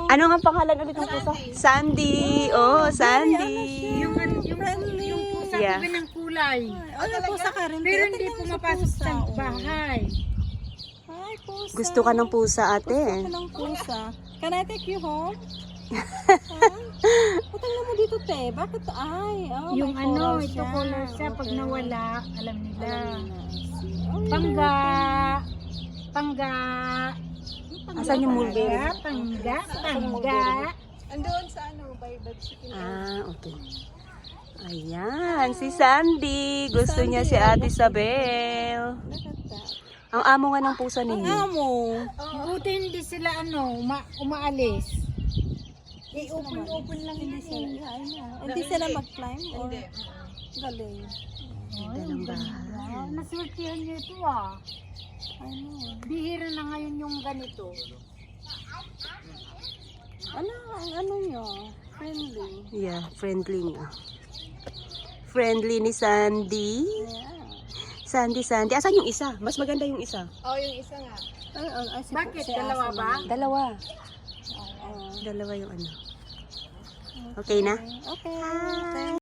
Ano nga pangalan ulit ng pusa? Sandy. Oh, Sandy. Yung pusa Yeah. ko ng kulay. Ay, pusa ka rin. Pero Kaya hindi tingnan mo pumapasok pusa, sa oh. bahay. Ay, pusa. Gusto ka ng pusa, ate. Gusto ko ng pusa. Can I take you home? Tingnan mo dito, te. Bakit? Ay, oh, Yung may coral ito color siya. Pag Okay. nawala, alam nila. Alam mo na, I see. Oh, Pangga. Pangga. Asan yung mulberry? Pangga. Andoon sa by chicken. Ah, okay. Ayan, si Sandy. Gusto niya si Ate Isabel. Look at that. Ang amo nga ng pusa Ang ninyo. amo. Buti hindi sila umaalis. I-open lang Hindi yan sila, eh. yeah, I know. Hindi sila mag-climb or galing. Ganda ng bahay. Nasurtihan niyo ito ah. I know. Bihira na ngayon yung ganito. Ano nyo? Friendly. Yeah, friendly nga. Friendly ni Sandy. Yeah. Sandy. Asan yung isa? Mas maganda yung isa. Ay, Bakit? si Dalawa aso ba? naman. Dalawa. Oo. Dalawa yung ano. Okay na? Okay.